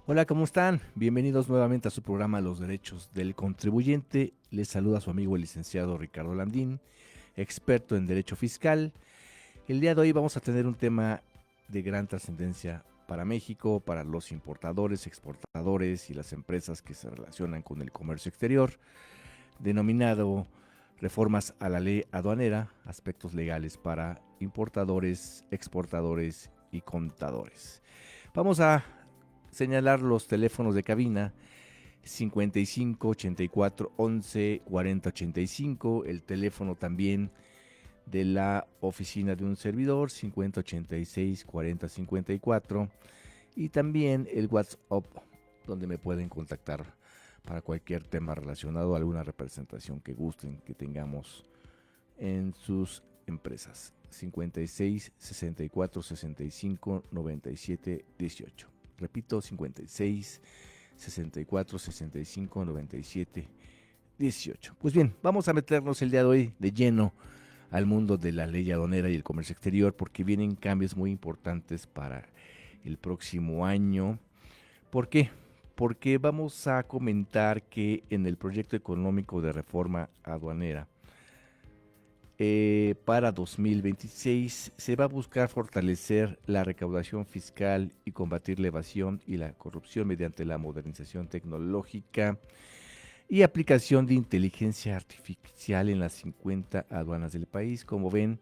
Hola, ¿cómo están? Bienvenidos nuevamente a su programa Los Derechos del Contribuyente. Les saluda su amigo el licenciado Ricardo Landín, experto en Derecho Fiscal. El día de hoy vamos a tener un tema de gran trascendencia para México, para los importadores, exportadores y las empresas que se relacionan con el comercio exterior, denominado Reformas a la Ley Aduanera, aspectos legales para importadores, exportadores y contadores. Vamos a señalar los teléfonos de cabina 55 84 11 40 85, el teléfono también de la oficina de un servidor 50 86 40 54 y también el WhatsApp donde me pueden contactar para cualquier tema relacionado a alguna representación que gusten que tengamos en sus empresas. 56 64 65 97 18. Repito, 56 64 65 97 18. Pues bien, vamos a meternos el día de hoy de lleno al mundo de la ley aduanera y el comercio exterior porque vienen cambios muy importantes para el próximo año. ¿Por qué? Porque vamos a comentar que en el proyecto económico de reforma aduanera para 2026 se va a buscar fortalecer la recaudación fiscal y combatir la evasión y la corrupción mediante la modernización tecnológica y aplicación de inteligencia artificial en las 50 aduanas del país. Como ven,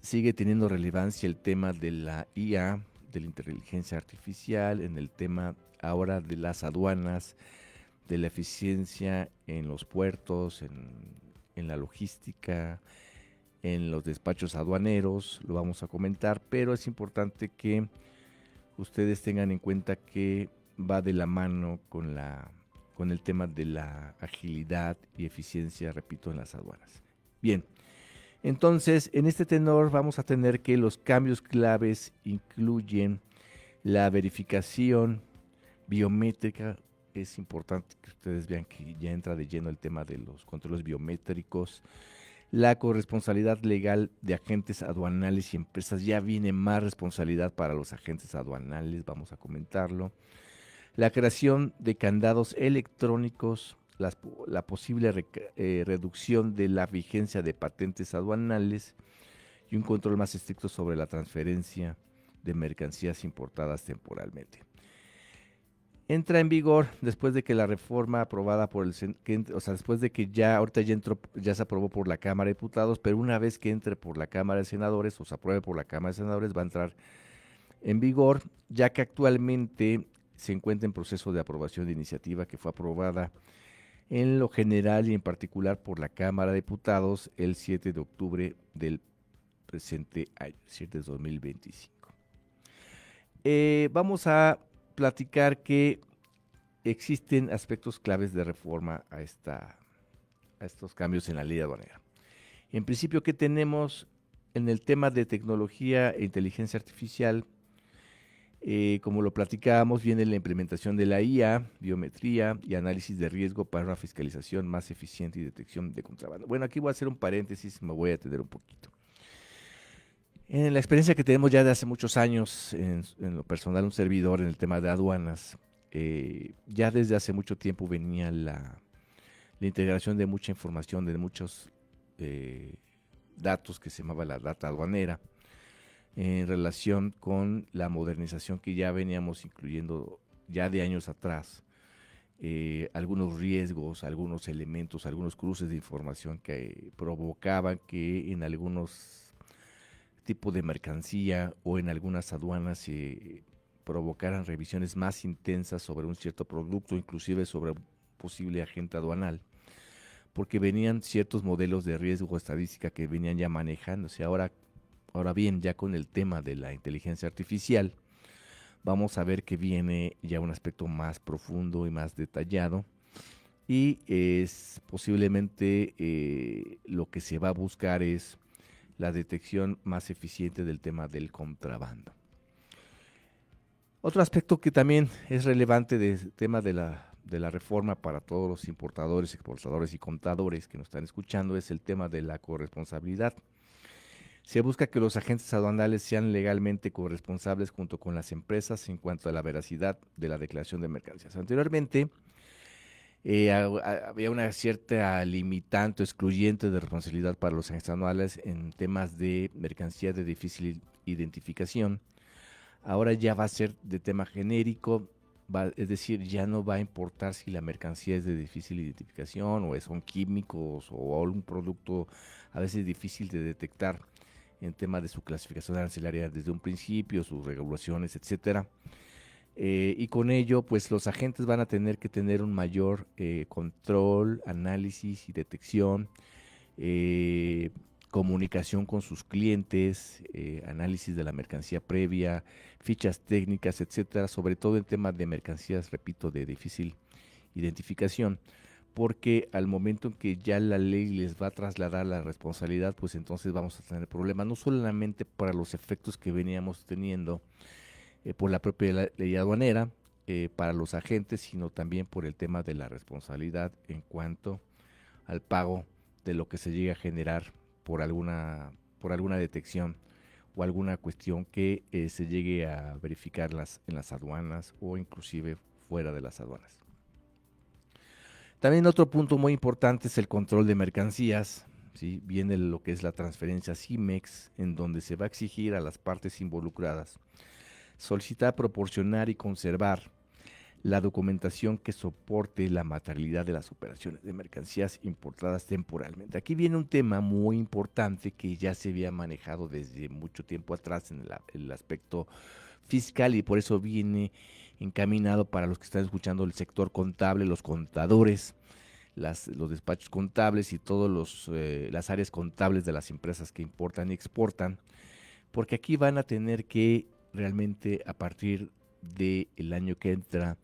sigue teniendo relevancia el tema de la IA, de la inteligencia artificial, en el tema ahora de las aduanas, de la eficiencia en los puertos, en la logística, en los despachos aduaneros, lo vamos a comentar, pero es importante que ustedes tengan en cuenta que va de la mano con el tema de la agilidad y eficiencia, repito, en las aduanas. Bien, entonces en este tenor vamos a tener que los cambios claves incluyen la verificación biométrica. Es importante que ustedes vean que ya entra de lleno el tema de los controles biométricos. La corresponsabilidad legal de agentes aduanales y empresas. Ya viene más responsabilidad para los agentes aduanales, vamos a comentarlo. La creación de candados electrónicos, la posible reducción de la vigencia de patentes aduanales y un control más estricto sobre la transferencia de mercancías importadas temporalmente. Entra en vigor después de que la reforma aprobada por o sea, después de que ya ahorita ya se aprobó por la Cámara de Diputados, pero una vez que entre por la Cámara de Senadores o se apruebe por la Cámara de Senadores va a entrar en vigor, ya que actualmente se encuentra en proceso de aprobación de iniciativa que fue aprobada en lo general y en particular por la Cámara de Diputados el 7 de octubre del presente año, 7 de 2025. Vamos a platicar que existen aspectos claves de reforma a estos cambios en la ley aduanera. En principio, ¿qué tenemos en el tema de tecnología e inteligencia artificial? Como lo platicábamos, viene la implementación de la IA, biometría y análisis de riesgo para una fiscalización más eficiente y detección de contrabando. Bueno, aquí voy a hacer un paréntesis, me voy a atender un poquito. En la experiencia que tenemos ya de hace muchos años, en lo personal, un servidor en el tema de aduanas, ya desde hace mucho tiempo venía la integración de mucha información, de muchos eh, datos que se llamaba la data aduanera, en relación con la modernización que ya veníamos incluyendo ya de años atrás, algunos riesgos, algunos elementos, algunos cruces de información que provocaban que en algunos tipos de mercancía o en algunas aduanas se provocaran revisiones más intensas sobre un cierto producto, inclusive sobre un posible agente aduanal, porque venían ciertos modelos de riesgo estadística que venían ya manejándose. Ahora bien, ya con el tema de la inteligencia artificial, vamos a ver que viene ya un aspecto más profundo y más detallado y es posiblemente lo que se va a buscar es la detección más eficiente del tema del contrabando. Otro aspecto que también es relevante del tema de la reforma para todos los importadores, exportadores y contadores que nos están escuchando es el tema de la corresponsabilidad. Se busca que los agentes aduanales sean legalmente corresponsables junto con las empresas en cuanto a la veracidad de la declaración de mercancías. Anteriormente, había una cierta limitante o excluyente de responsabilidad para los agentes aduanales en temas de mercancías de difícil identificación. Ahora ya va a ser de tema genérico, es decir, ya no va a importar si la mercancía es de difícil identificación o son químicos o algún producto a veces difícil de detectar en tema de su clasificación arancelaria desde un principio, sus regulaciones, etcétera. Y con ello, pues los agentes van a tener que tener un mayor control, análisis y detección, eh, comunicación con sus clientes, análisis de la mercancía previa, fichas técnicas, etcétera, sobre todo en temas de mercancías, repito, de difícil identificación, porque al momento en que ya la ley les va a trasladar la responsabilidad, pues entonces vamos a tener problemas, no solamente para los efectos que veníamos teniendo por la propia ley aduanera, para los agentes, sino también por el tema de la responsabilidad en cuanto al pago de lo que se llegue a generar por alguna detección o alguna cuestión que se llegue a verificar en las aduanas o inclusive fuera de las aduanas. También otro punto muy importante es el control de mercancías. ¿Sí? Viene lo que es la transferencia CIMEX, en donde se va a exigir a las partes involucradas solicitar, proporcionar y conservar la documentación que soporte la materialidad de las operaciones de mercancías importadas temporalmente. Aquí viene un tema muy importante que ya se había manejado desde mucho tiempo atrás en el aspecto fiscal y por eso viene encaminado para los que están escuchando el sector contable, los contadores, los despachos contables y todas las áreas contables de las empresas que importan y exportan, porque aquí van a tener que realmente a partir del año que entra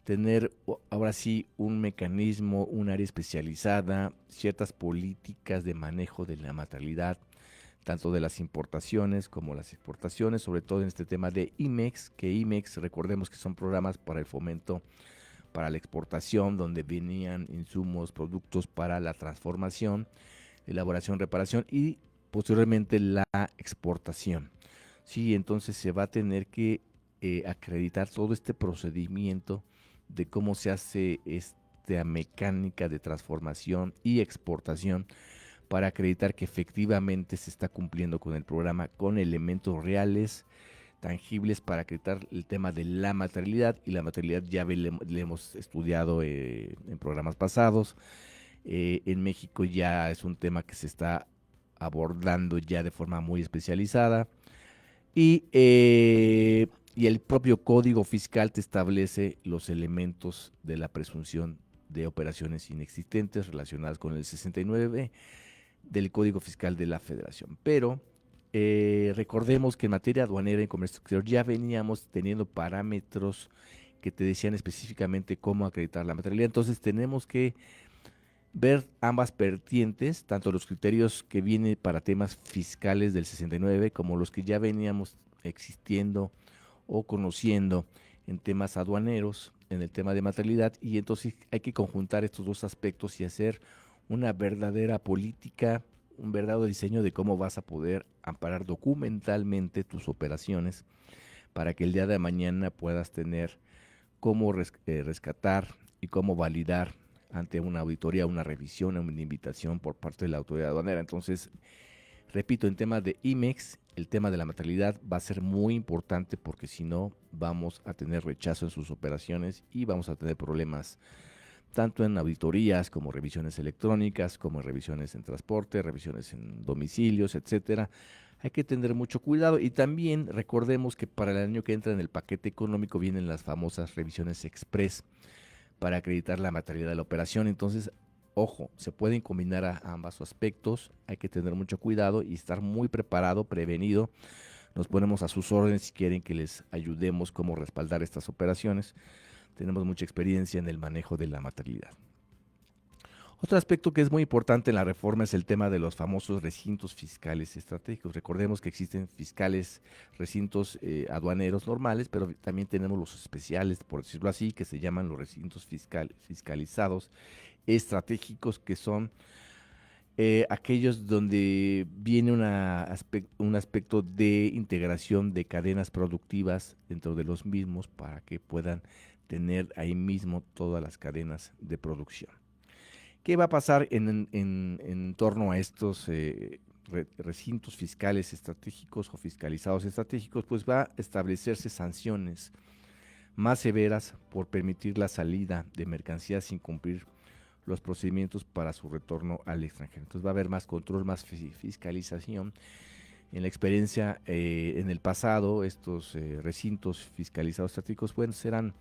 tener ahora sí un mecanismo, un área especializada, ciertas políticas de manejo de la materialidad, tanto de las importaciones como las exportaciones, sobre todo en este tema de IMEX, que IMEX recordemos que son programas para el fomento para la exportación, donde venían insumos, productos para la transformación, elaboración, reparación y posteriormente la exportación. Sí, entonces se va a tener que acreditar todo este procedimiento de cómo se hace esta mecánica de transformación y exportación para acreditar que efectivamente se está cumpliendo con el programa con elementos reales, tangibles para acreditar el tema de la materialidad y la materialidad ya le hemos estudiado en programas pasados. En México ya es un tema que se está abordando ya de forma muy especializada y el propio Código Fiscal te establece los elementos de la presunción de operaciones inexistentes relacionadas con el 69 del Código Fiscal de la Federación. Pero recordemos que en materia aduanera y comercio exterior ya veníamos teniendo parámetros que te decían específicamente cómo acreditar la materialidad. Entonces tenemos que ver ambas vertientes, tanto los criterios que vienen para temas fiscales del 69 como los que ya veníamos existiendo o conociendo en temas aduaneros, en el tema de materialidad, y entonces hay que conjuntar estos dos aspectos y hacer una verdadera política, un verdadero diseño de cómo vas a poder amparar documentalmente tus operaciones para que el día de mañana puedas tener cómo rescatar y cómo validar ante una auditoría, una revisión, una invitación por parte de la autoridad aduanera. Entonces, repito, en tema de IMEX, el tema de la materialidad va a ser muy importante porque si no, vamos a tener rechazo en sus operaciones y vamos a tener problemas tanto en auditorías como revisiones electrónicas, como en revisiones en transporte, revisiones en domicilios, etcétera. Hay que tener mucho cuidado y también recordemos que para el año que entra en el paquete económico vienen las famosas revisiones express para acreditar la materialidad de la operación. Entonces, ojo, se pueden combinar a ambos aspectos, hay que tener mucho cuidado y estar muy preparado, prevenido. Nos ponemos a sus órdenes si quieren que les ayudemos cómo respaldar estas operaciones. Tenemos mucha experiencia en el manejo de la materialidad. Otro aspecto que es muy importante en la reforma es el tema de los famosos recintos fiscales estratégicos. Recordemos que existen fiscales, recintos aduaneros normales, pero también tenemos los especiales, por decirlo así, que se llaman los recintos fiscalizados estratégicos, que son aquellos donde viene un aspecto de integración de cadenas productivas dentro de los mismos para que puedan tener ahí mismo todas las cadenas de producción. ¿Qué va a pasar en torno a estos recintos fiscales estratégicos o fiscalizados estratégicos? Pues va a establecerse sanciones más severas por permitir la salida de mercancías sin cumplir los procedimientos para su retorno al extranjero. Entonces va a haber más control, más fiscalización. En la experiencia en el pasado, estos recintos fiscalizados estratégicos, bueno, serán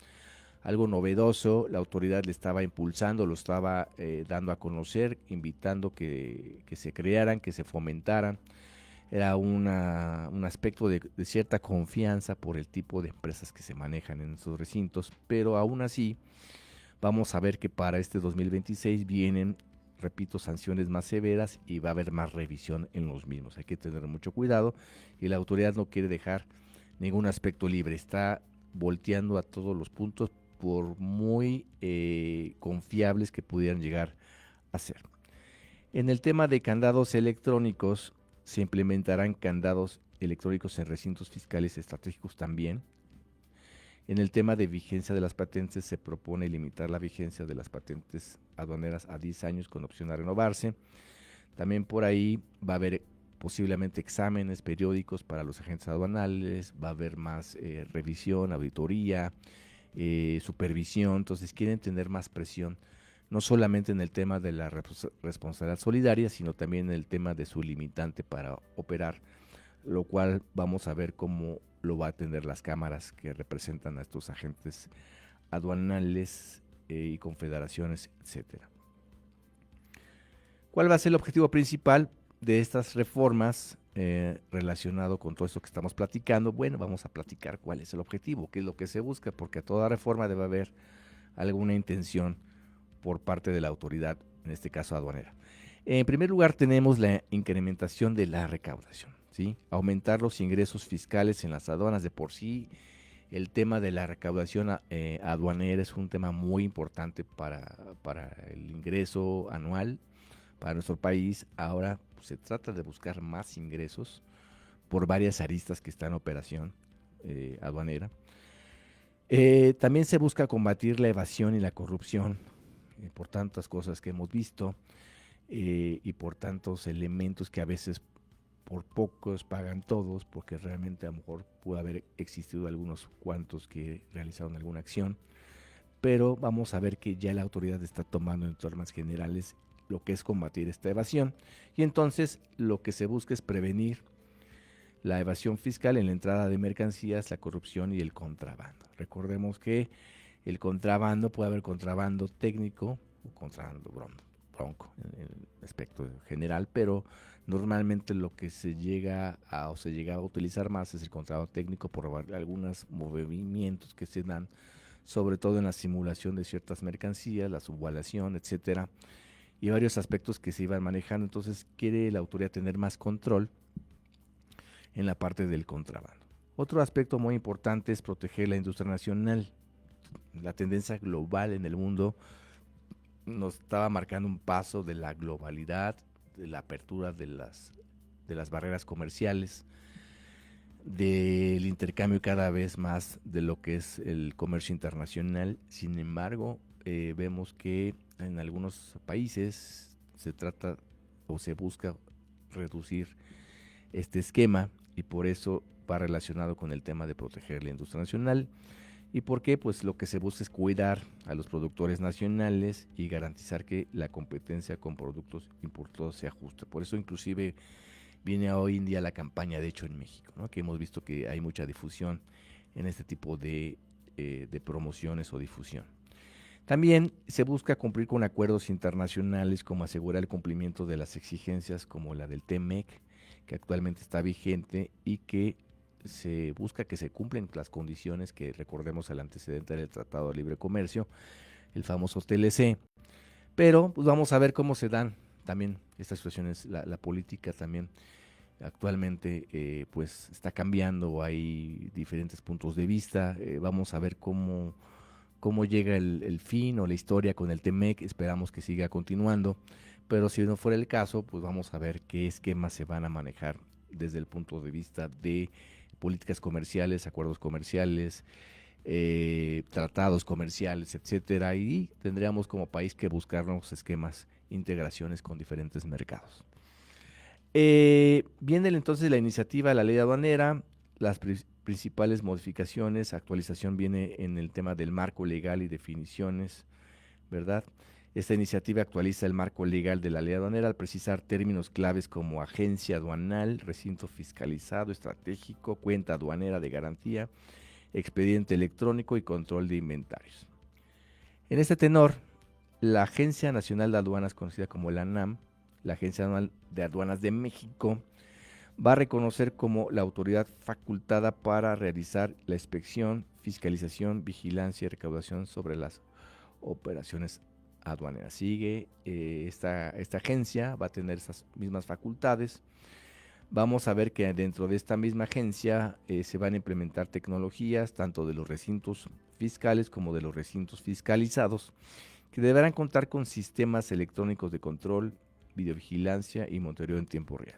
algo novedoso, la autoridad le estaba impulsando, lo estaba dando a conocer, invitando que se crearan, que se fomentaran. Era un aspecto de cierta confianza por el tipo de empresas que se manejan en esos recintos, pero aún así vamos a ver que para este 2026 vienen, repito, sanciones más severas y va a haber más revisión en los mismos. Hay que tener mucho cuidado y la autoridad no quiere dejar ningún aspecto libre, está volteando a todos los puntos por muy confiables que pudieran llegar a ser. En el tema de candados electrónicos, se implementarán candados electrónicos en recintos fiscales estratégicos también. En el tema de vigencia de las patentes, se propone limitar la vigencia de las patentes aduaneras a 10 años con opción a renovarse. También por ahí va a haber posiblemente exámenes periódicos para los agentes aduanales, va a haber más revisión, auditoría, supervisión. Entonces quieren tener más presión, no solamente en el tema de la responsabilidad solidaria, sino también en el tema de su limitante para operar, lo cual vamos a ver cómo lo va a atender las cámaras que representan a estos agentes aduanales y confederaciones, etcétera. ¿Cuál va a ser el objetivo principal de estas reformas relacionado con todo esto que estamos platicando? Bueno, vamos a platicar cuál es el objetivo, qué es lo que se busca, porque a toda reforma debe haber alguna intención por parte de la autoridad, en este caso aduanera. En primer lugar, tenemos la incrementación de la recaudación, ¿sí? Aumentar los ingresos fiscales en las aduanas. De por sí, el tema de la recaudación aduanera es un tema muy importante para el ingreso anual para nuestro país. Ahora pues, se trata de buscar más ingresos por varias aristas que están en operación aduanera. También se busca combatir la evasión y la corrupción por tantas cosas que hemos visto y por tantos elementos que a veces por pocos pagan todos, porque realmente a lo mejor puede haber existido algunos cuantos que realizaron alguna acción, pero vamos a ver que ya la autoridad está tomando en normas generales lo que es combatir esta evasión, y entonces lo que se busca es prevenir la evasión fiscal en la entrada de mercancías, la corrupción y el contrabando. Recordemos que el contrabando puede haber contrabando técnico o contrabando bronco en el aspecto general, pero normalmente lo que se llega a utilizar más es el contrabando técnico por algunos movimientos que se dan, sobre todo en la simulación de ciertas mercancías, la subvaluación, etcétera, y varios aspectos que se iban manejando. Entonces quiere la autoridad tener más control en la parte del contrabando. Otro aspecto muy importante es proteger la industria nacional. La tendencia global en el mundo nos estaba marcando un paso de la globalidad, de la apertura de las barreras comerciales, del intercambio cada vez más de lo que es el comercio internacional. Sin embargo, vemos que en algunos países se trata o se busca reducir este esquema y por eso va relacionado con el tema de proteger la industria nacional. ¿Y por qué? Pues lo que se busca es cuidar a los productores nacionales y garantizar que la competencia con productos importados sea justa. Por eso inclusive viene hoy en día la campaña, de hecho en México, ¿no? Que hemos visto que hay mucha difusión en este tipo de promociones o difusión. También se busca cumplir con acuerdos internacionales como asegurar el cumplimiento de las exigencias como la del TMEC, que actualmente está vigente y que se busca que se cumplen las condiciones que recordemos el antecedente del Tratado de Libre Comercio, el famoso TLC. Pero pues vamos a ver cómo se dan también estas situaciones, la política también actualmente pues está cambiando, hay diferentes puntos de vista, vamos a ver cómo llega el fin o la historia con el TEMEC, esperamos que siga continuando, pero si no fuera el caso, pues vamos a ver qué esquemas se van a manejar desde el punto de vista de políticas comerciales, acuerdos comerciales, tratados comerciales, etcétera, y tendríamos como país que buscar nuevos esquemas, integraciones con diferentes mercados. Viene entonces la iniciativa de la ley aduanera, las principales modificaciones, actualización viene en el tema del marco legal y definiciones, ¿verdad? Esta iniciativa actualiza el marco legal de la ley aduanera al precisar términos claves como agencia aduanal, recinto fiscalizado estratégico, cuenta aduanera de garantía, expediente electrónico y control de inventarios. En este tenor, la Agencia Nacional de Aduanas, conocida como la ANAM, la Agencia Nacional de Aduanas de México, va a reconocer como la autoridad facultada para realizar la inspección, fiscalización, vigilancia y recaudación sobre las operaciones aduaneras. Sigue esta agencia, va a tener esas mismas facultades. Vamos a ver que dentro de esta misma agencia se van a implementar tecnologías tanto de los recintos fiscales como de los recintos fiscalizados, que deberán contar con sistemas electrónicos de control, videovigilancia y monitoreo en tiempo real.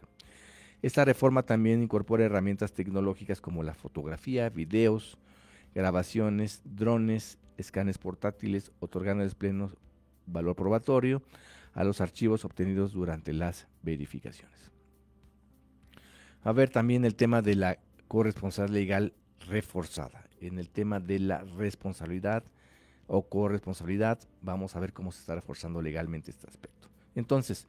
Esta reforma también incorpora herramientas tecnológicas como la fotografía, videos, grabaciones, drones, escanes portátiles, otorgándoles pleno valor probatorio a los archivos obtenidos durante las verificaciones. A ver también el tema de la corresponsabilidad legal reforzada. En el tema de la responsabilidad o corresponsabilidad, vamos a ver cómo se está reforzando legalmente este aspecto. Entonces,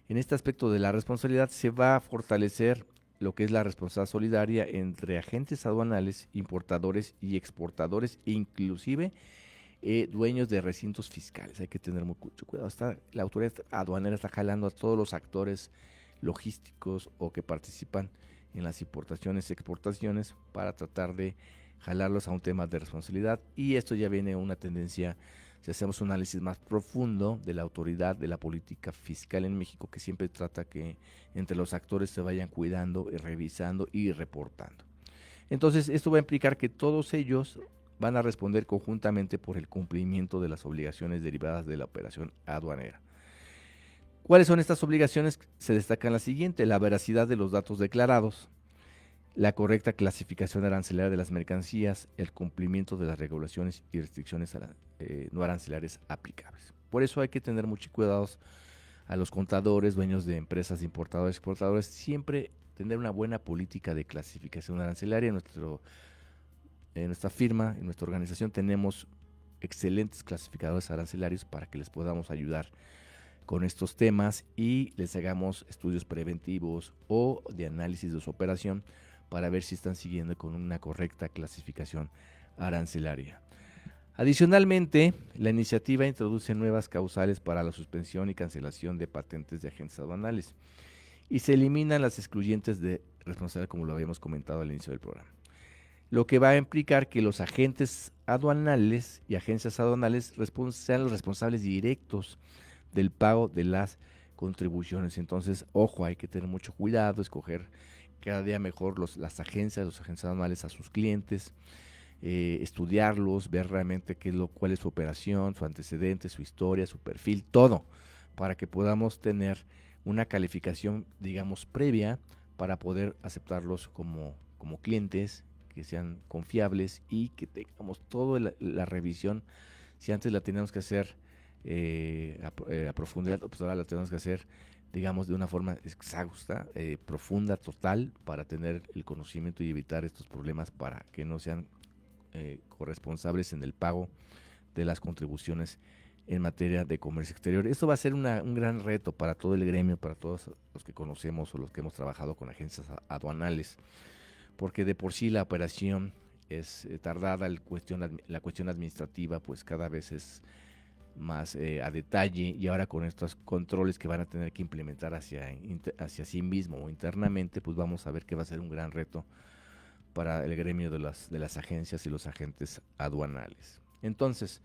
en este aspecto de la responsabilidad se va a fortalecer lo que es la responsabilidad solidaria entre agentes aduanales, importadores y exportadores, inclusive dueños de recintos fiscales. Hay que tener mucho cuidado. La autoridad aduanera está jalando a todos los actores logísticos o que participan en las importaciones y exportaciones para tratar de jalarlos a un tema de responsabilidad, y esto ya viene una tendencia, si hacemos un análisis más profundo de la autoridad de la política fiscal en México, que siempre trata que entre los actores se vayan cuidando, revisando y reportando. Entonces esto va a implicar que todos ellos van a responder conjuntamente por el cumplimiento de las obligaciones derivadas de la operación aduanera. ¿Cuáles son estas obligaciones? Se destacan las siguientes: la veracidad de los datos declarados, la correcta clasificación arancelaria de las mercancías, el cumplimiento de las regulaciones y restricciones no arancelarias aplicables. Por eso hay que tener mucho cuidado a los contadores, dueños de empresas, importadores, exportadores, siempre tener una buena política de clasificación arancelaria. En nuestra firma, en nuestra organización, tenemos excelentes clasificadores arancelarios para que les podamos ayudar con estos temas y les hagamos estudios preventivos o de análisis de su operación para ver si están siguiendo con una correcta clasificación arancelaria. Adicionalmente, la iniciativa introduce nuevas causales para la suspensión y cancelación de patentes de agentes aduanales y se eliminan las excluyentes de responsabilidad, como lo habíamos comentado al inicio del programa, lo que va a implicar que los agentes aduanales y agencias aduanales sean los responsables directos del pago de las contribuciones. Entonces, ojo, hay que tener mucho cuidado, escoger cada día mejor las agencias, los agentes aduanales a sus clientes, estudiarlos, ver realmente cuál es su operación, su antecedente, su historia, su perfil, todo, para que podamos tener una calificación, digamos, previa para poder aceptarlos como clientes, que sean confiables y que tengamos toda la revisión. Si antes la teníamos que hacer a profundidad, pues ahora la tenemos que hacer, digamos, de una forma exhausta, profunda, total, para tener el conocimiento y evitar estos problemas para que no sean corresponsables en el pago de las contribuciones en materia de comercio exterior. Esto va a ser un gran reto para todo el gremio, para todos los que conocemos o los que hemos trabajado con agencias aduanales, porque de por sí la operación es tardada, la cuestión administrativa pues cada vez es más a detalle, y ahora con estos controles que van a tener que implementar hacia sí mismo o internamente, pues vamos a ver que va a ser un gran reto para el gremio de las agencias y los agentes aduanales. Entonces,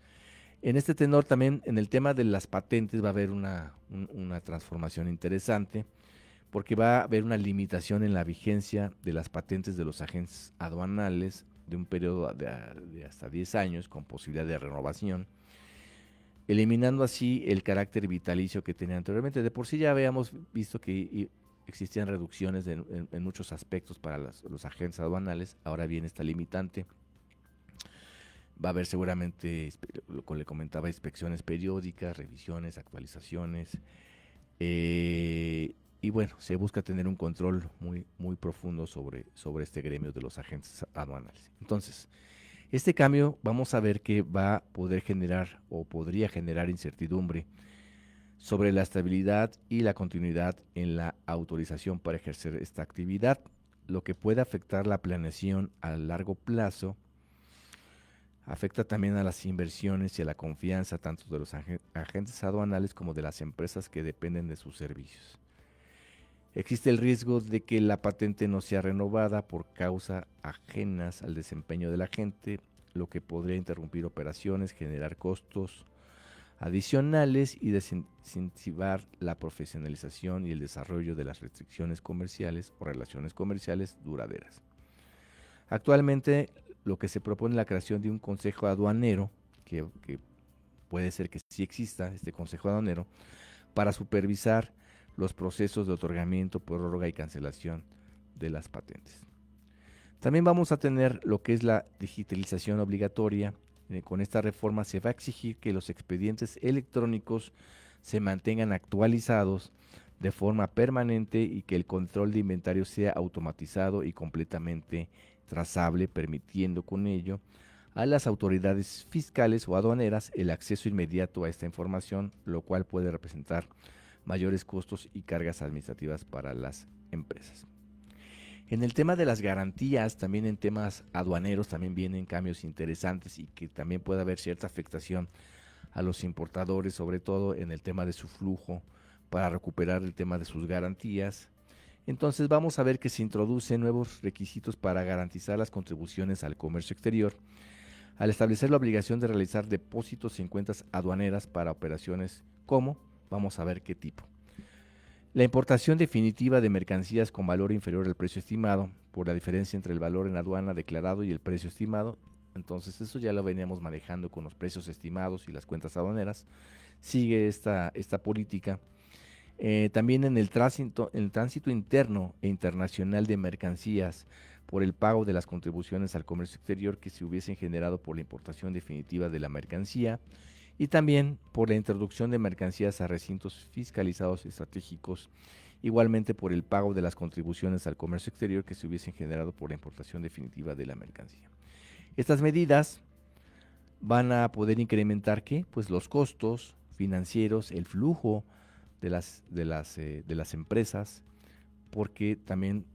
en este tenor también, en el tema de las patentes, va a haber una transformación interesante, porque va a haber una limitación en la vigencia de las patentes de los agentes aduanales de un periodo de hasta 10 años, con posibilidad de renovación. eliminando así el carácter vitalicio que tenía anteriormente. De por sí ya habíamos visto que existían reducciones en muchos aspectos para los agentes aduanales, ahora viene esta limitante. Va a haber seguramente, lo que le comentaba, inspecciones periódicas, revisiones, actualizaciones. Y bueno, se busca tener un control muy profundo sobre este gremio de los agentes aduanales. Entonces, este cambio vamos a ver que va a poder generar o podría generar incertidumbre sobre la estabilidad y la continuidad en la autorización para ejercer esta actividad, lo que puede afectar la planeación a largo plazo. Afecta también a las inversiones y a la confianza tanto de los agentes aduanales como de las empresas que dependen de sus servicios. Existe el riesgo de que la patente no sea renovada por causas ajenas al desempeño del agente, lo que podría interrumpir operaciones, generar costos adicionales y desincentivar la profesionalización y el desarrollo de las restricciones comerciales o relaciones comerciales duraderas. Actualmente, lo que se propone es la creación de un consejo aduanero, que puede ser que sí exista este consejo aduanero, para supervisar los procesos de otorgamiento, prórroga y cancelación de las patentes. También vamos a tener lo que es la digitalización obligatoria. Con esta reforma se va a exigir que los expedientes electrónicos se mantengan actualizados de forma permanente y que el control de inventario sea automatizado y completamente trazable, permitiendo con ello a las autoridades fiscales o aduaneras el acceso inmediato a esta información, lo cual puede representar mayores costos y cargas administrativas para las empresas. En el tema de las garantías, también en temas aduaneros, también vienen cambios interesantes y que también puede haber cierta afectación a los importadores, sobre todo en el tema de su flujo, para recuperar el tema de sus garantías. Entonces vamos a ver que se introducen nuevos requisitos para garantizar las contribuciones al comercio exterior, al establecer la obligación de realizar depósitos en cuentas aduaneras para operaciones como, vamos a ver qué tipo. La importación definitiva de mercancías con valor inferior al precio estimado, por la diferencia entre el valor en aduana declarado y el precio estimado. Entonces eso ya lo veníamos manejando con los precios estimados y las cuentas aduaneras. Sigue esta política. También en el tránsito interno e internacional de mercancías por el pago de las contribuciones al comercio exterior que se hubiesen generado por la importación definitiva de la mercancía, y también por la introducción de mercancías a recintos fiscalizados estratégicos, igualmente por el pago de las contribuciones al comercio exterior que se hubiesen generado por la importación definitiva de la mercancía. Estas medidas van a poder incrementar ¿qué? Pues los costos financieros, el flujo de las empresas, porque también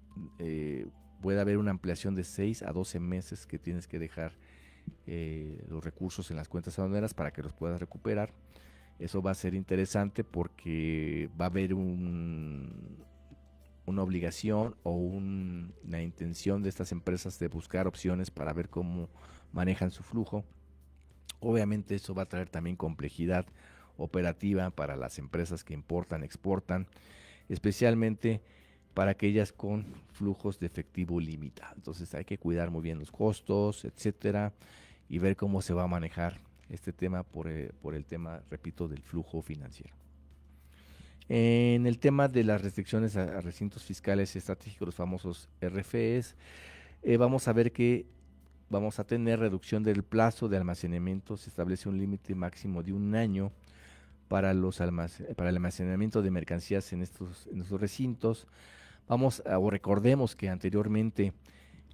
puede haber una ampliación de 6 a 12 meses que tienes que dejar los recursos en las cuentas aduaneras para que los puedas recuperar. Eso va a ser interesante porque va a haber una obligación o una intención de estas empresas de buscar opciones para ver cómo manejan su flujo. Obviamente eso va a traer también complejidad operativa para las empresas que importan, exportan, especialmente para aquellas con flujos de efectivo limitados. Entonces hay que cuidar muy bien los costos, etcétera, y ver cómo se va a manejar este tema por el tema, repito, del flujo financiero. En el tema de las restricciones a recintos fiscales estratégicos, los famosos RFEs, vamos a ver que vamos a tener reducción del plazo de almacenamiento. Se establece un límite máximo de 1 año para el almacenamiento de mercancías en estos recintos. Recordemos que anteriormente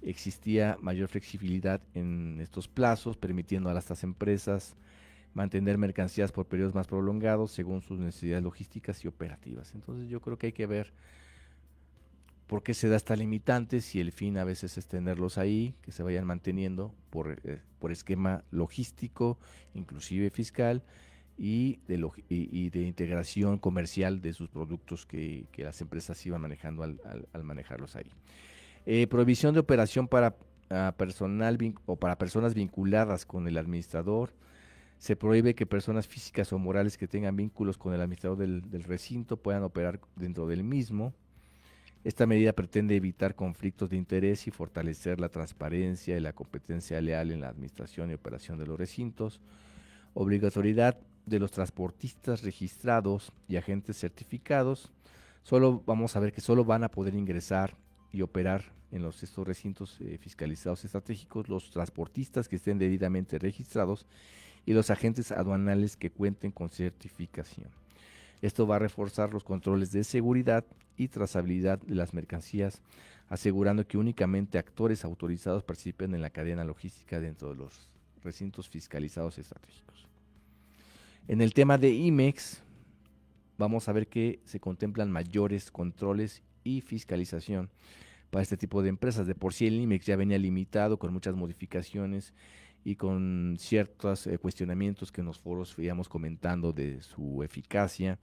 existía mayor flexibilidad en estos plazos, permitiendo a estas empresas mantener mercancías por periodos más prolongados según sus necesidades logísticas y operativas. Entonces yo creo que hay que ver por qué se da esta limitante, si el fin a veces es tenerlos ahí, que se vayan manteniendo por esquema logístico, inclusive fiscal, y de integración comercial de sus productos que las empresas iban manejando al manejarlos ahí. Prohibición de operación para personal o para personas vinculadas con el administrador. Se prohíbe que personas físicas o morales que tengan vínculos con el administrador del recinto puedan operar dentro del mismo. Esta medida pretende evitar conflictos de interés y fortalecer la transparencia y la competencia leal en la administración y operación de los recintos. Obligatoriedad de los transportistas registrados y agentes certificados, solo vamos a ver que solo van a poder ingresar y operar en estos recintos fiscalizados estratégicos los transportistas que estén debidamente registrados y los agentes aduanales que cuenten con certificación. Esto va a reforzar los controles de seguridad y trazabilidad de las mercancías, asegurando que únicamente actores autorizados participen en la cadena logística dentro de los recintos fiscalizados estratégicos. En el tema de IMEX, vamos a ver que se contemplan mayores controles y fiscalización para este tipo de empresas. De por sí el IMEX ya venía limitado con muchas modificaciones y con ciertos cuestionamientos que en los foros íbamos comentando de su eficacia.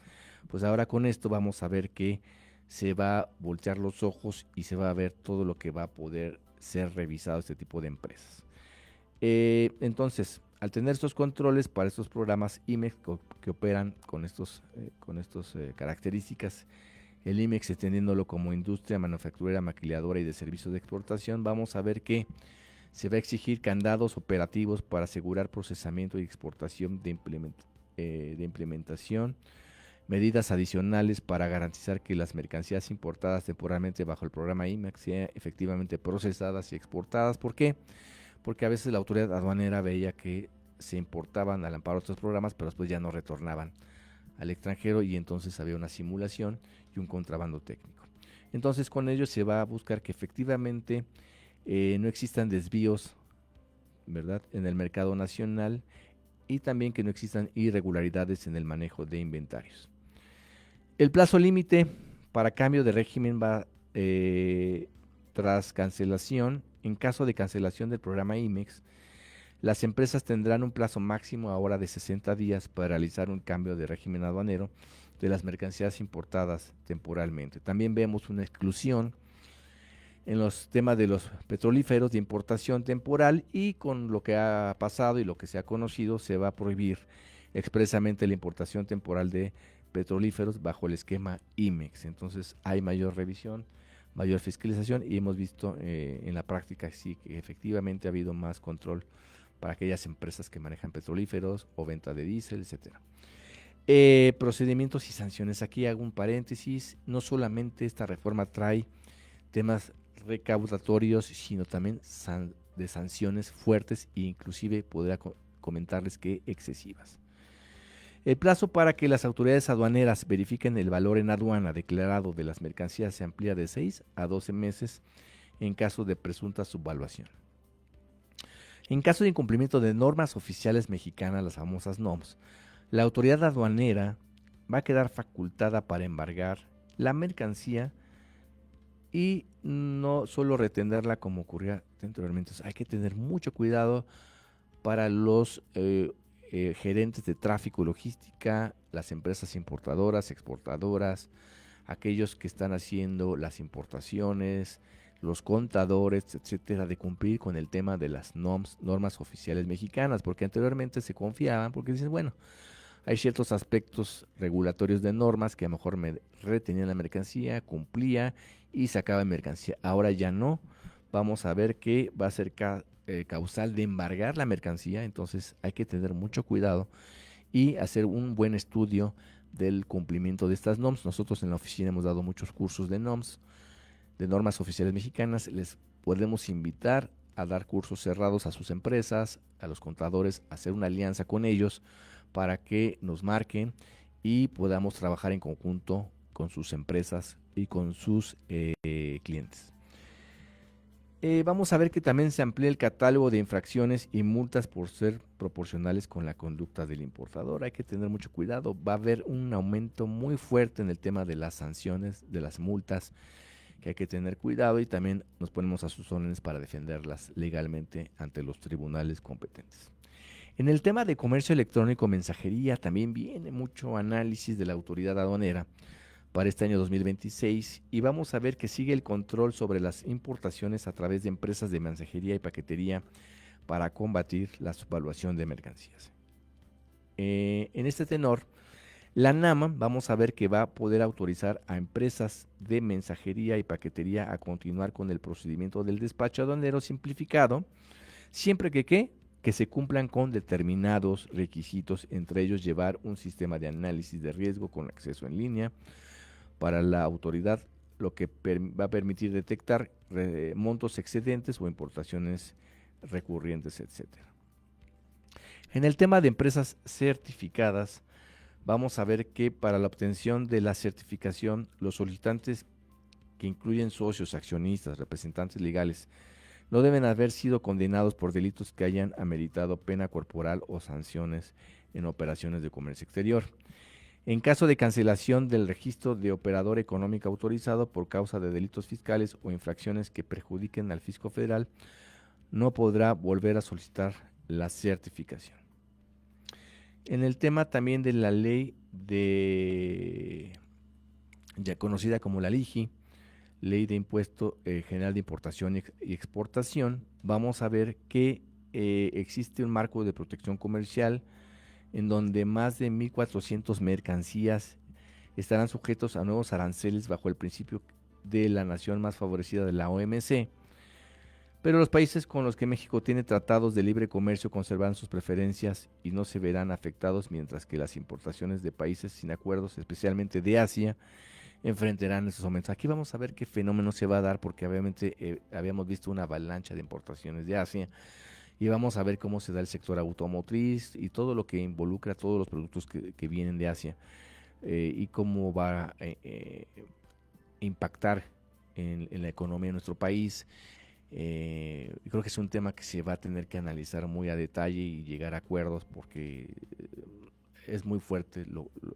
Pues ahora con esto vamos a ver que se va a voltear los ojos y se va a ver todo lo que va a poder ser revisado este tipo de empresas. Entonces, al tener estos controles para estos programas IMEX que operan con estos características, el IMEX extendiéndolo como industria manufacturera, maquiladora y de servicios de exportación, vamos a ver que se va a exigir candados operativos para asegurar procesamiento y exportación de implementación, medidas adicionales para garantizar que las mercancías importadas temporalmente bajo el programa IMEX sean efectivamente procesadas y exportadas. ¿Por qué? Porque a veces la autoridad aduanera veía que se importaban al amparo de estos programas, pero después ya no retornaban al extranjero y entonces había una simulación y un contrabando técnico. Entonces con ello se va a buscar que efectivamente no existan desvíos, ¿verdad?, en el mercado nacional y también que no existan irregularidades en el manejo de inventarios. El plazo límite para cambio de régimen va tras cancelación. En caso de cancelación del programa IMEX, las empresas tendrán un plazo máximo ahora de 60 días para realizar un cambio de régimen aduanero de las mercancías importadas temporalmente. También vemos una exclusión en los temas de los petrolíferos de importación temporal y con lo que ha pasado y lo que se ha conocido se va a prohibir expresamente la importación temporal de petrolíferos bajo el esquema IMEX. Entonces hay mayor revisión, mayor fiscalización y hemos visto en la práctica sí que efectivamente ha habido más control para aquellas empresas que manejan petrolíferos o venta de diésel, etcétera. Procedimientos y sanciones. Aquí hago un paréntesis. No solamente esta reforma trae temas recaudatorios, sino también de sanciones fuertes e inclusive podría comentarles que excesivas. El plazo para que las autoridades aduaneras verifiquen el valor en aduana declarado de las mercancías se amplía de 6 a 12 meses en caso de presunta subvaluación. En caso de incumplimiento de normas oficiales mexicanas, las famosas NOMS, la autoridad aduanera va a quedar facultada para embargar la mercancía y no solo retenerla como ocurría anteriormente. Hay que tener mucho cuidado para los gerentes de tráfico y logística, las empresas importadoras, exportadoras, aquellos que están haciendo las importaciones, los contadores, etcétera, de cumplir con el tema de las normas oficiales mexicanas, porque anteriormente se confiaban, porque dicen, bueno, hay ciertos aspectos regulatorios de normas que a lo mejor me retenían la mercancía, cumplía y sacaba mercancía. Ahora ya no. Vamos a ver que va a ser causal de embargar la mercancía, entonces hay que tener mucho cuidado y hacer un buen estudio del cumplimiento de estas NOMS. Nosotros en la oficina hemos dado muchos cursos de NOMS, de normas oficiales mexicanas. Les podemos invitar a dar cursos cerrados a sus empresas, a los contadores, a hacer una alianza con ellos para que nos marquen y podamos trabajar en conjunto con sus empresas y con sus clientes. Vamos a ver que también se amplía el catálogo de infracciones y multas por ser proporcionales con la conducta del importador. Hay que tener mucho cuidado. Va a haber un aumento muy fuerte en el tema de las sanciones, de las multas, que hay que tener cuidado y también nos ponemos a sus órdenes para defenderlas legalmente ante los tribunales competentes. En el tema de comercio electrónico, mensajería, también viene mucho análisis de la autoridad aduanera para este año 2026 y vamos a ver que sigue el control sobre las importaciones a través de empresas de mensajería y paquetería para combatir la subvaluación de mercancías. En este tenor, la NAMA vamos a ver que va a poder autorizar a empresas de mensajería y paquetería a continuar con el procedimiento del despacho aduanero simplificado, siempre que que se cumplan con determinados requisitos, entre ellos llevar un sistema de análisis de riesgo con acceso en línea para la autoridad, lo que va a permitir detectar montos excedentes o importaciones recurrentes, etcétera. En el tema de empresas certificadas, vamos a ver que para la obtención de la certificación, los solicitantes que incluyen socios, accionistas, representantes legales, no deben haber sido condenados por delitos que hayan ameritado pena corporal o sanciones en operaciones de comercio exterior. En caso de cancelación del registro de operador económico autorizado por causa de delitos fiscales o infracciones que perjudiquen al fisco federal, no podrá volver a solicitar la certificación. En el tema también de la ley ya conocida como la LIGI, Ley de Impuesto General de Importación y Exportación, vamos a ver que existe un marco de protección comercial en donde más de 1.400 mercancías estarán sujetos a nuevos aranceles bajo el principio de la nación más favorecida de la OMC, pero los países con los que México tiene tratados de libre comercio conservarán sus preferencias y no se verán afectados, mientras que las importaciones de países sin acuerdos, especialmente de Asia, enfrentarán esos aumentos. Aquí vamos a ver qué fenómeno se va a dar, porque obviamente habíamos visto una avalancha de importaciones de Asia, y vamos a ver cómo se da el sector automotriz y todo lo que involucra a todos los productos que vienen de Asia, y cómo va a impactar en la economía de nuestro país. Creo que es un tema que se va a tener que analizar muy a detalle y llegar a acuerdos, porque es muy fuerte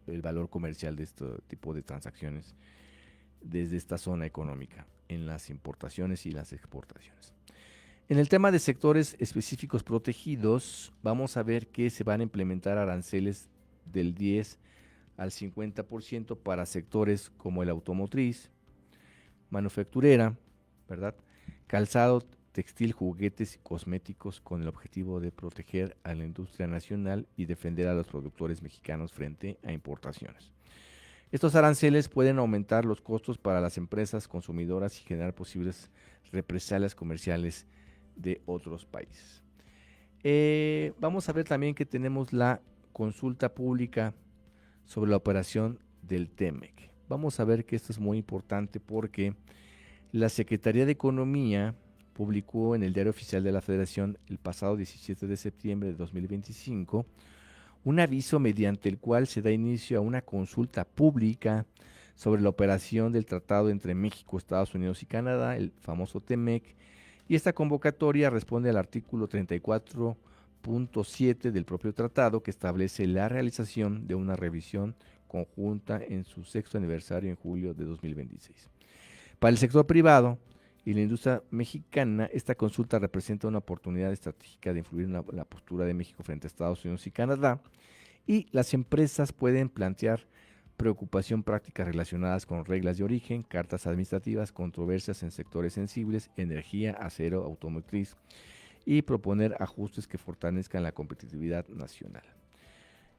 el valor comercial de este tipo de transacciones desde esta zona económica en las importaciones y las exportaciones. En el tema de sectores específicos protegidos, vamos a ver que se van a implementar aranceles del 10 al 50% para sectores como el automotriz, manufacturera, ¿verdad?, calzado, textil, juguetes y cosméticos, con el objetivo de proteger a la industria nacional y defender a los productores mexicanos frente a importaciones. Estos aranceles pueden aumentar los costos para las empresas consumidoras y generar posibles represalias comerciales de otros países. Vamos a ver también que tenemos la consulta pública sobre la operación del TEMEC. Vamos a ver que esto es muy importante, porque la Secretaría de Economía publicó en el Diario Oficial de la Federación el pasado 17 de septiembre de 2025 un aviso mediante el cual se da inicio a una consulta pública sobre la operación del tratado entre México, Estados Unidos y Canadá, el famoso TEMEC, y esta convocatoria responde al artículo 34.7 del propio tratado, que establece la realización de una revisión conjunta en su sexto aniversario en julio de 2026. Para el sector privado y la industria mexicana, esta consulta representa una oportunidad estratégica de influir en la postura de México frente a Estados Unidos y Canadá, y las empresas pueden plantear preocupación prácticas relacionadas con reglas de origen, cartas administrativas, controversias en sectores sensibles, energía, acero, automotriz, y proponer ajustes que fortalezcan la competitividad nacional.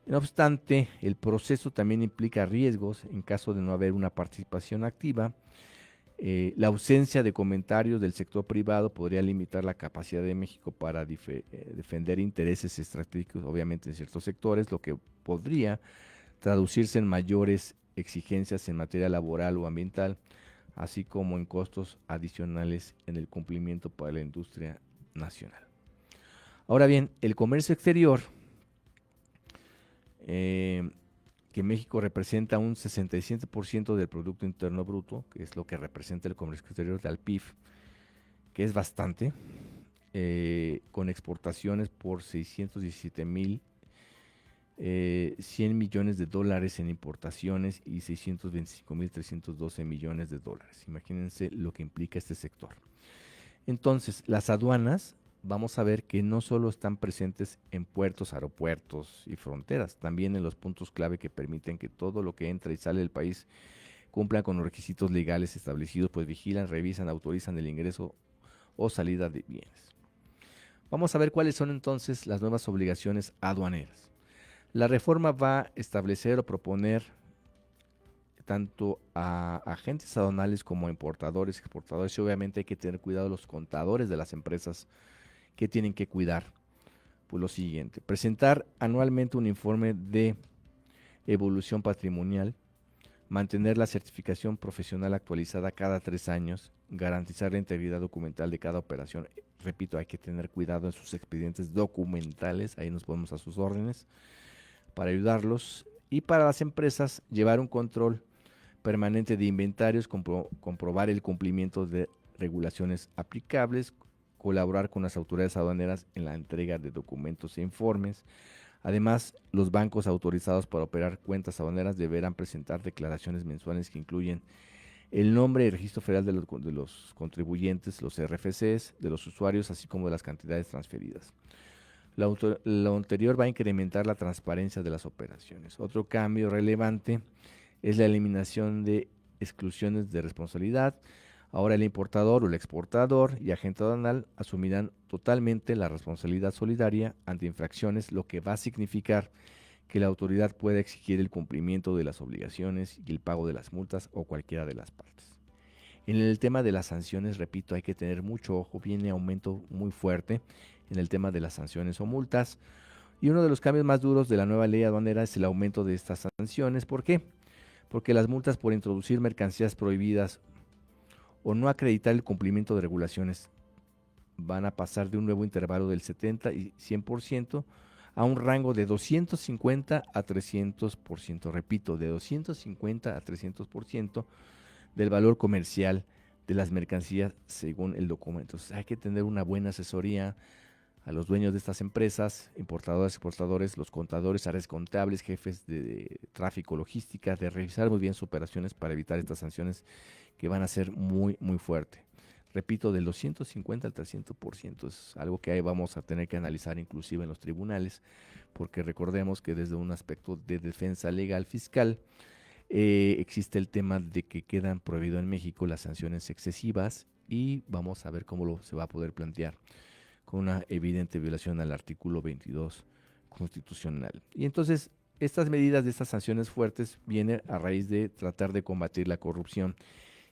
No obstante, el proceso también implica riesgos en caso de no haber una participación activa. La ausencia de comentarios del sector privado podría limitar la capacidad de México para defender intereses estratégicos, obviamente en ciertos sectores, lo que podría traducirse en mayores exigencias en materia laboral o ambiental, así como en costos adicionales en el cumplimiento para la industria nacional. Ahora bien, el comercio exterior, que México representa un 67% del Producto Interno Bruto, que es lo que representa el comercio exterior del PIB, que es bastante, con exportaciones por 617.100 millones de dólares en importaciones y 625.312 millones de dólares. Imagínense lo que implica este sector. Entonces, las aduanas, vamos a ver que no solo están presentes en puertos, aeropuertos y fronteras, también en los puntos clave que permiten que todo lo que entra y sale del país cumpla con los requisitos legales establecidos, pues vigilan, revisan, autorizan el ingreso o salida de bienes. Vamos a ver cuáles son entonces las nuevas obligaciones aduaneras. La reforma va a establecer o proponer tanto a agentes aduanales como a importadores, exportadores, y obviamente hay que tener cuidado los contadores de las empresas que tienen que cuidar, Pues lo siguiente, presentar anualmente un informe de evolución patrimonial, mantener la certificación profesional actualizada cada 3 años, garantizar la integridad documental de cada operación. Repito, hay que tener cuidado en sus expedientes documentales, ahí nos ponemos a sus órdenes para ayudarlos. Y para las empresas, llevar un control permanente de inventarios, comprobar el cumplimiento de regulaciones aplicables, colaborar con las autoridades aduaneras en la entrega de documentos e informes. Además, los bancos autorizados para operar cuentas aduaneras deberán presentar declaraciones mensuales que incluyen el nombre y registro federal de los contribuyentes, los RFCs, de los usuarios, así como de las cantidades transferidas. Lo anterior va a incrementar la transparencia de las operaciones. Otro cambio relevante es la eliminación de exclusiones de responsabilidad. Ahora el importador o el exportador y agente aduanal asumirán totalmente la responsabilidad solidaria ante infracciones, lo que va a significar que la autoridad pueda exigir el cumplimiento de las obligaciones y el pago de las multas o cualquiera de las partes. En el tema de las sanciones, repito, hay que tener mucho ojo, viene aumento muy fuerte en el tema de las sanciones o multas. Y uno de los cambios más duros de la nueva ley aduanera es el aumento de estas sanciones. ¿Por qué? Porque las multas por introducir mercancías prohibidas o no acreditar el cumplimiento de regulaciones van a pasar de un nuevo intervalo del 70 y 100% a un rango de 250 a 300%. Repito, de 250 a 300% del valor comercial de las mercancías según el documento. Entonces, hay que tener una buena asesoría a los dueños de estas empresas, importadores, exportadores, los contadores, áreas contables, jefes de tráfico, logística, de revisar muy bien sus operaciones para evitar estas sanciones que van a ser muy, muy fuertes. Repito, del 250 al 300%, es algo que ahí vamos a tener que analizar inclusive en los tribunales, porque recordemos que desde un aspecto de defensa legal fiscal, existe el tema de que quedan prohibido en México las sanciones excesivas y vamos a ver cómo se va a poder plantear con una evidente violación al artículo 22 constitucional. Y entonces, estas medidas de estas sanciones fuertes vienen a raíz de tratar de combatir la corrupción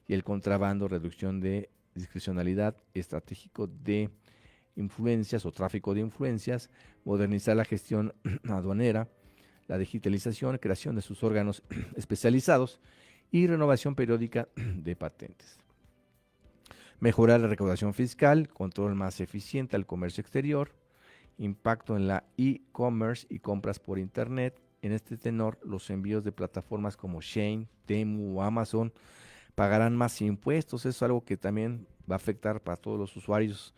y el contrabando, reducción de discrecionalidad, estratégico de influencias o tráfico de influencias, modernizar la gestión aduanera, la digitalización, creación de sus órganos especializados y renovación periódica de patentes. Mejorar la recaudación fiscal, control más eficiente al comercio exterior, impacto en la e-commerce y compras por internet. En este tenor, los envíos de plataformas como Shein, Temu o Amazon pagarán más impuestos. Eso es algo que también va a afectar para todos los usuarios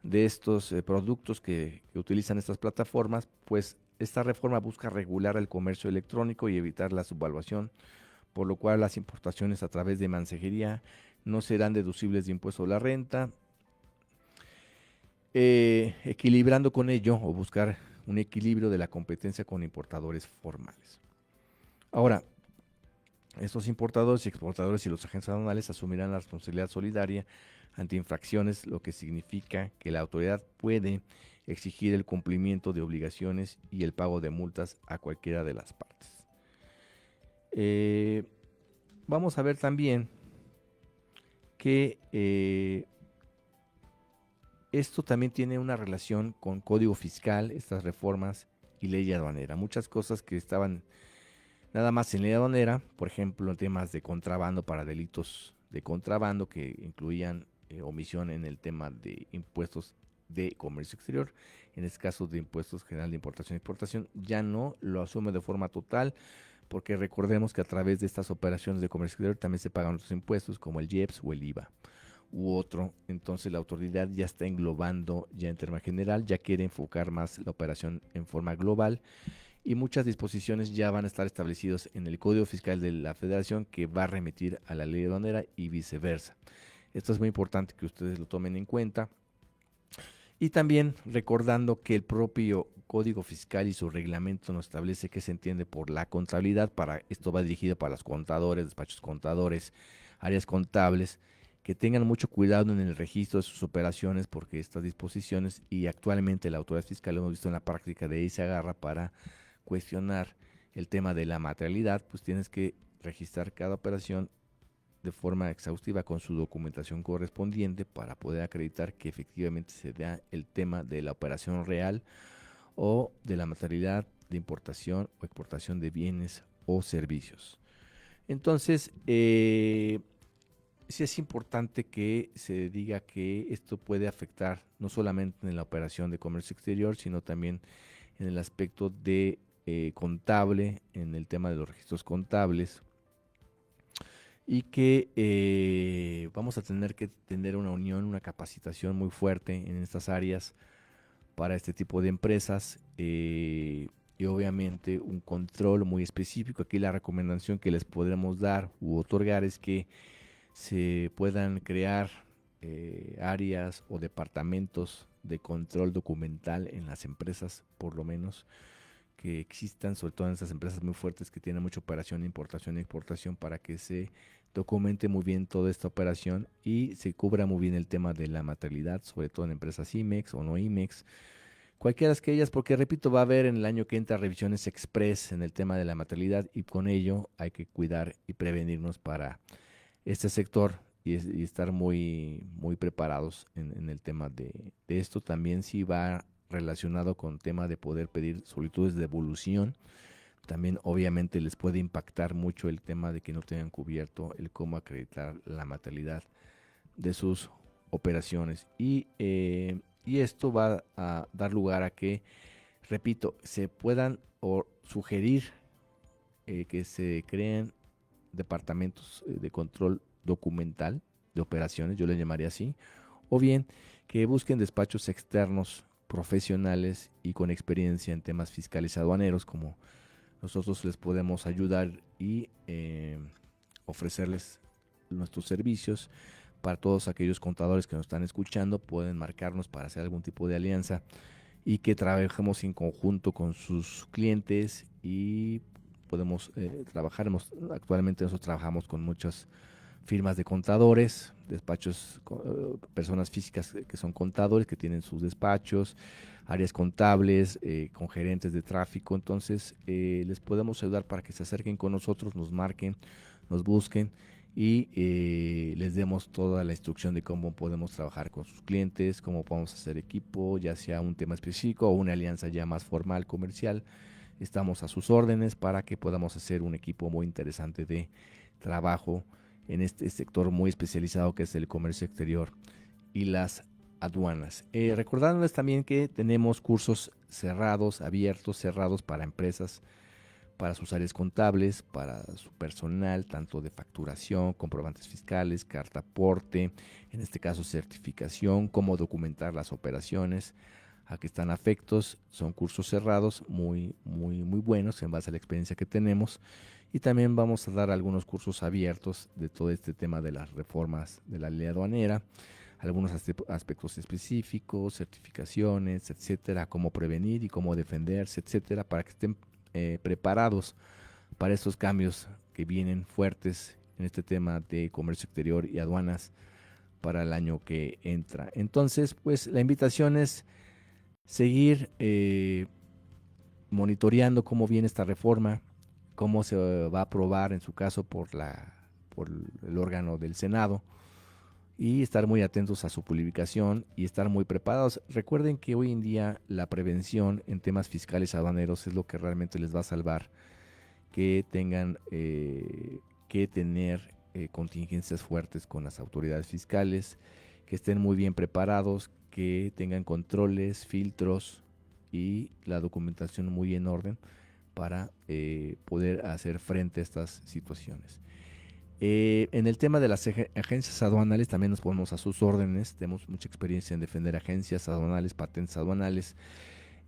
de estos productos que utilizan estas plataformas, pues esta reforma busca regular el comercio electrónico y evitar la subvaluación, por lo cual las importaciones a través de mensajería no serán deducibles de impuesto a la renta, equilibrando con ello o buscar un equilibrio de la competencia con importadores formales. Ahora, estos importadores y exportadores y los agentes aduanales asumirán la responsabilidad solidaria ante infracciones, lo que significa que la autoridad puede exigir el cumplimiento de obligaciones y el pago de multas a cualquiera de las partes. Vamos a ver también que esto también tiene una relación con código fiscal, estas reformas y ley aduanera. Muchas cosas que estaban nada más en ley aduanera, por ejemplo, temas de contrabando para delitos de contrabando que incluían omisión en el tema de impuestos de comercio exterior, en este caso de impuestos general de importación y exportación, ya no lo asume de forma total, porque recordemos que a través de estas operaciones de comercio exterior también se pagan otros impuestos como el IEPS o el IVA u otro. Entonces la autoridad ya está englobando ya en tema general, ya quiere enfocar más la operación en forma global y muchas disposiciones ya van a estar establecidas en el Código Fiscal de la Federación que va a remitir a la ley aduanera y viceversa. Esto es muy importante que ustedes lo tomen en cuenta. Y también recordando que el propio Código Fiscal y su reglamento nos establece qué se entiende por la contabilidad. Para esto va dirigido para los contadores, despachos contadores, áreas contables, que tengan mucho cuidado en el registro de sus operaciones porque estas disposiciones y actualmente la autoridad fiscal lo hemos visto en la práctica de ahí se agarra para cuestionar el tema de la materialidad, pues tienes que registrar cada operación de forma exhaustiva con su documentación correspondiente para poder acreditar que efectivamente se da el tema de la operación real o de la materialidad de importación o exportación de bienes o servicios. Entonces, sí es importante que se diga que esto puede afectar no solamente en la operación de comercio exterior, sino también en el aspecto de contable, en el tema de los registros contables, y que vamos a tener que tener una unión, una capacitación muy fuerte en estas áreas para este tipo de empresas, y obviamente un control muy específico. Aquí la recomendación que les podremos dar u otorgar es que se puedan crear áreas o departamentos de control documental en las empresas, por lo menos que existan, sobre todo en esas empresas muy fuertes que tienen mucha operación de importación y exportación, para que se documente muy bien toda esta operación y se cubra muy bien el tema de la materialidad, sobre todo en empresas IMEX o no IMEX, cualquiera que ellas, porque repito, va a haber en el año que entra revisiones express en el tema de la materialidad, y con ello hay que cuidar y prevenirnos para este sector y estar muy preparados en el tema de esto. También sí va relacionado con tema de poder pedir solicitudes de devolución. También obviamente les puede impactar mucho el tema de que no tengan cubierto el cómo acreditar la materialidad de sus operaciones. Y esto va a dar lugar a que, repito, se puedan o sugerir que se creen departamentos de control documental de operaciones, yo le llamaría así, o bien que busquen despachos externos profesionales y con experiencia en temas fiscales y aduaneros, como nosotros les podemos ayudar y ofrecerles nuestros servicios. Para todos aquellos contadores que nos están escuchando, pueden marcarnos para hacer algún tipo de alianza y que trabajemos en conjunto con sus clientes y podemos trabajar. Actualmente nosotros trabajamos con muchas firmas de contadores, despachos, personas físicas que son contadores, que tienen sus despachos, áreas contables, con gerentes de tráfico. Entonces, les podemos ayudar para que se acerquen con nosotros, nos marquen, nos busquen y les demos toda la instrucción de cómo podemos trabajar con sus clientes, cómo podemos hacer equipo, ya sea un tema específico o una alianza ya más formal, comercial. Estamos a sus órdenes para que podamos hacer un equipo muy interesante de trabajo en este sector muy especializado que es el comercio exterior y las aduanas. Recordándoles también que tenemos cursos cerrados, abiertos, cerrados para empresas, para sus áreas contables, para su personal, tanto de facturación, comprobantes fiscales, carta aporte, en este caso certificación, cómo documentar las operaciones, a que están afectos. Son cursos cerrados muy buenos en base a la experiencia que tenemos. Y también vamos a dar algunos cursos abiertos de todo este tema de las reformas de la ley aduanera, algunos aspectos específicos, certificaciones, etcétera, cómo prevenir y cómo defenderse, etcétera, para que estén preparados para estos cambios que vienen fuertes en este tema de comercio exterior y aduanas para el año que entra. Entonces, pues la invitación es seguir monitoreando cómo viene esta reforma, cómo se va a aprobar en su caso por el órgano del Senado, y estar muy atentos a su publicación y estar muy preparados. Recuerden que hoy en día la prevención en temas fiscales aduaneros es lo que realmente les va a salvar, que tengan que tener contingencias fuertes con las autoridades fiscales, que estén muy bien preparados, que tengan controles, filtros y la documentación muy en orden para poder hacer frente a estas situaciones. En el tema de las agencias aduanales también nos ponemos a sus órdenes. Tenemos mucha experiencia en defender agencias aduanales, patentes aduanales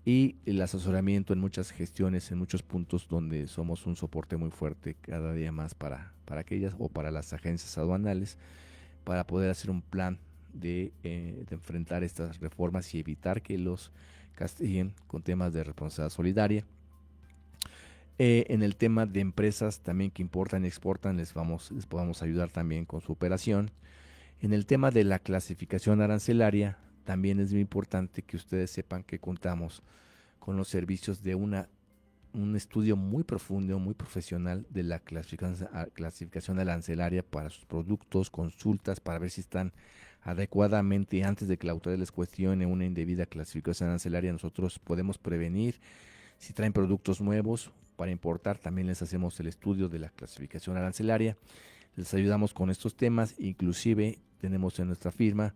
y el asesoramiento en muchas gestiones, en muchos puntos donde somos un soporte muy fuerte cada día más para aquellas o para las agencias aduanales, para poder hacer un plan de enfrentar estas reformas y evitar que los castiguen con temas de responsabilidad solidaria. En el tema de empresas también que importan y exportan, les podamos ayudar también con su operación. En el tema de la clasificación arancelaria, también es muy importante que ustedes sepan que contamos con los servicios de un estudio muy profundo, muy profesional de la clasificación arancelaria para sus productos, consultas para ver si están adecuadamente antes de que la autoridad les cuestione una indebida clasificación arancelaria. Nosotros podemos prevenir si traen productos nuevos para importar. También les hacemos el estudio de la clasificación arancelaria. Les ayudamos con estos temas. Inclusive tenemos en nuestra firma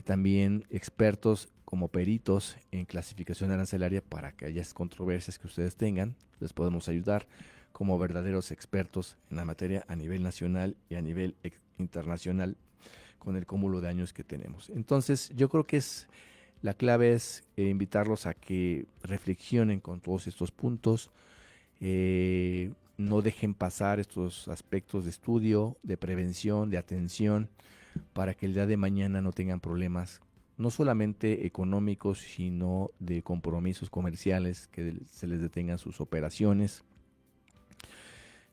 también expertos como peritos en clasificación arancelaria para que haya controversias que ustedes tengan. Les podemos ayudar como verdaderos expertos en la materia a nivel nacional y a nivel internacional con el cúmulo de años que tenemos. Entonces, yo creo que la clave es invitarlos a que reflexionen con todos estos puntos, no dejen pasar estos aspectos de estudio, de prevención, de atención, para que el día de mañana no tengan problemas, no solamente económicos, sino de compromisos comerciales, que se les detengan sus operaciones,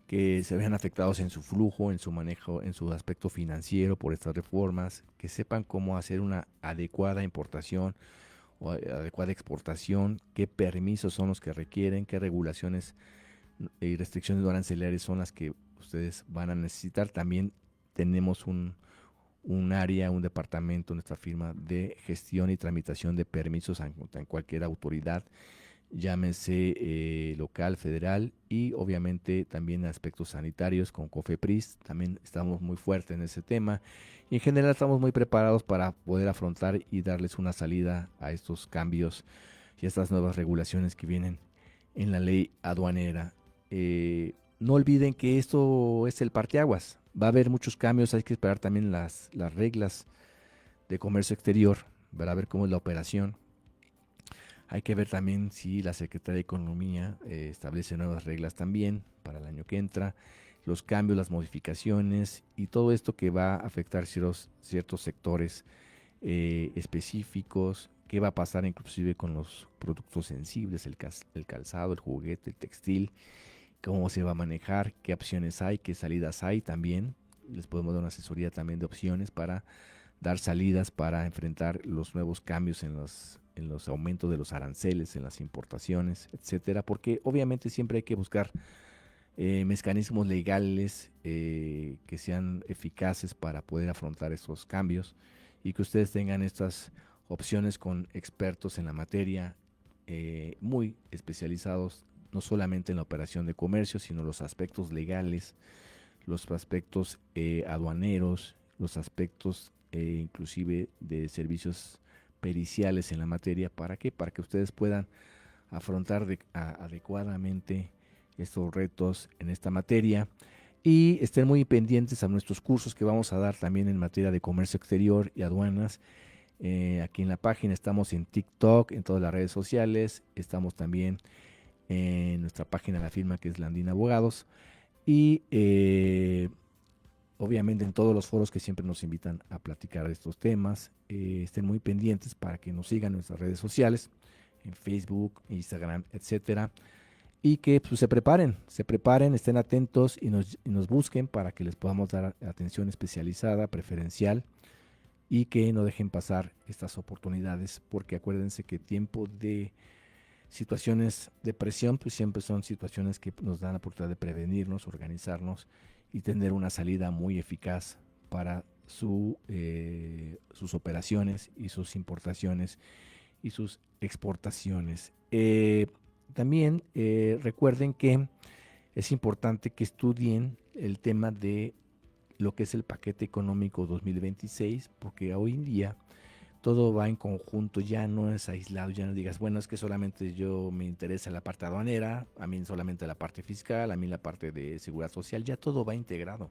que se vean afectados en su flujo, en su manejo, en su aspecto financiero por estas reformas, que sepan cómo hacer una adecuada importación o adecuada exportación, qué permisos son los que requieren, qué regulaciones y restricciones arancelarias son las que ustedes van a necesitar. También tenemos un área, un departamento en nuestra firma de gestión y tramitación de permisos en cualquier autoridad, llámese local, federal, y obviamente también aspectos sanitarios con COFEPRIS. También estamos muy fuertes en ese tema y en general estamos muy preparados para poder afrontar y darles una salida a estos cambios y a estas nuevas regulaciones que vienen en la ley aduanera. No olviden que esto es el parteaguas. Va a haber muchos cambios, hay que esperar también las reglas de comercio exterior para ver cómo es la operación. Hay que ver también si la Secretaría de Economía establece nuevas reglas también para el año que entra, los cambios, las modificaciones y todo esto que va a afectar ciertos sectores específicos. ¿Qué va a pasar inclusive con los productos sensibles, el calzado, el juguete, el textil? ¿Cómo se va a manejar? ¿Qué opciones hay? ¿Qué salidas hay también? Les podemos dar una asesoría también de opciones para dar salidas para enfrentar los nuevos cambios en los aumentos de los aranceles, en las importaciones, etcétera, porque obviamente siempre hay que buscar mecanismos legales que sean eficaces para poder afrontar estos cambios y que ustedes tengan estas opciones con expertos en la materia, muy especializados, no solamente en la operación de comercio, sino los aspectos legales, los aspectos aduaneros, los aspectos inclusive de servicios periciales en la materia. ¿Para qué? Para que ustedes puedan afrontar adecuadamente estos retos en esta materia y estén muy pendientes a nuestros cursos que vamos a dar también en materia de comercio exterior y aduanas. Aquí en la página estamos en TikTok, en todas las redes sociales, estamos también en nuestra página de la firma que es Landina Abogados y obviamente en todos los foros que siempre nos invitan a platicar de estos temas. Estén muy pendientes para que nos sigan en nuestras redes sociales, en Facebook, Instagram, etcétera. Y que pues, se preparen, estén atentos y nos busquen para que les podamos dar atención especializada, preferencial, y que no dejen pasar estas oportunidades, porque acuérdense que tiempo de situaciones de presión, pues siempre son situaciones que nos dan la oportunidad de prevenirnos, organizarnos y tener una salida muy eficaz para sus operaciones y sus importaciones y sus exportaciones. También recuerden que es importante que estudien el tema de lo que es el paquete económico 2026, porque hoy en día todo va en conjunto, ya no es aislado, ya no digas, bueno, es que solamente yo me interesa la parte aduanera, a mí solamente la parte fiscal, a mí la parte de seguridad social, ya todo va integrado.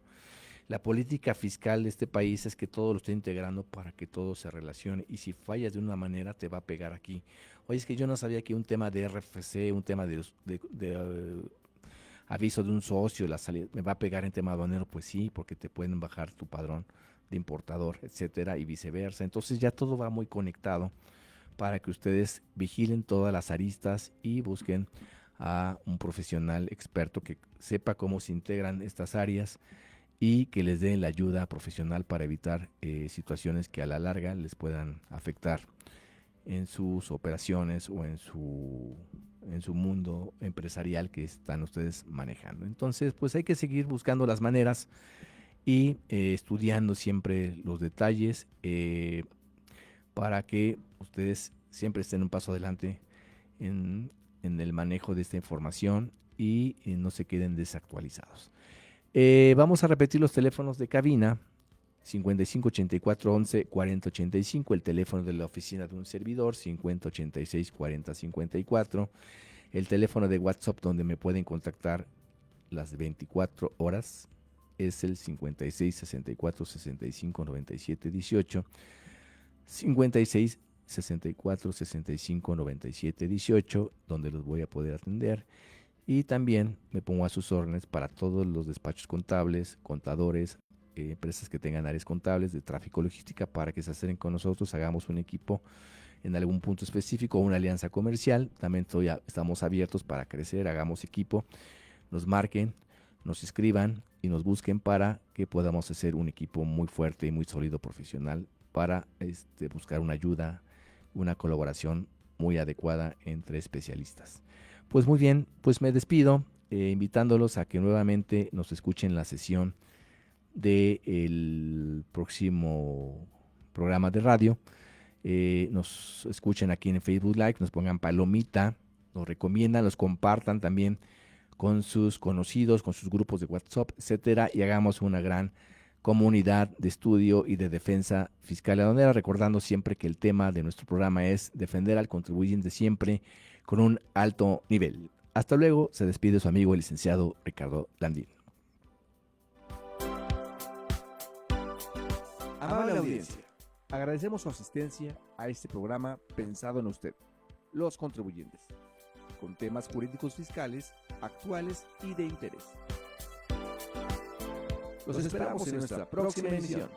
La política fiscal de este país es que todo lo esté integrando para que todo se relacione y si fallas de una manera te va a pegar aquí. Oye, es que yo no sabía que un tema de RFC, un tema de aviso de un socio, la salida, me va a pegar en tema aduanero, pues sí, porque te pueden bajar tu padrón de importador, etcétera, y viceversa. Entonces ya todo va muy conectado para que ustedes vigilen todas las aristas y busquen a un profesional experto que sepa cómo se integran estas áreas y que les dé la ayuda profesional para evitar situaciones que a la larga les puedan afectar en sus operaciones o en su mundo empresarial que están ustedes manejando. Entonces, pues hay que seguir buscando las maneras y estudiando siempre los detalles para que ustedes siempre estén un paso adelante en, en el manejo de esta información y no se queden desactualizados. Vamos a repetir los teléfonos de cabina: 55 84 11 40 85, el teléfono de la oficina de un servidor, 50 86 40 54, el teléfono de WhatsApp donde me pueden contactar las 24 horas es el 56 64 65 97 18, 56 64 65 97 18, donde los voy a poder atender. Y también me pongo a sus órdenes para todos los despachos contables, contadores, empresas que tengan áreas contables de tráfico logística, para que se acerquen con nosotros, hagamos un equipo en algún punto específico, una alianza comercial. También estamos abiertos para crecer, hagamos equipo, nos marquen, nos escriban y nos busquen para que podamos hacer un equipo muy fuerte y muy sólido profesional para buscar una ayuda, una colaboración muy adecuada entre especialistas. Pues muy bien, pues me despido invitándolos a que nuevamente nos escuchen la sesión del próximo programa de radio. Nos escuchen aquí en Facebook Live, nos pongan palomita, nos recomiendan, los compartan también con sus conocidos, con sus grupos de WhatsApp, etcétera, y hagamos una gran comunidad de estudio y de defensa fiscal aduanera, recordando siempre que el tema de nuestro programa es defender al contribuyente siempre con un alto nivel. Hasta luego, se despide su amigo el licenciado Ricardo Landín. Amable audiencia, agradecemos su asistencia a este programa pensado en usted, los contribuyentes, con temas jurídicos fiscales actuales y de interés. Los esperamos en nuestra próxima emisión.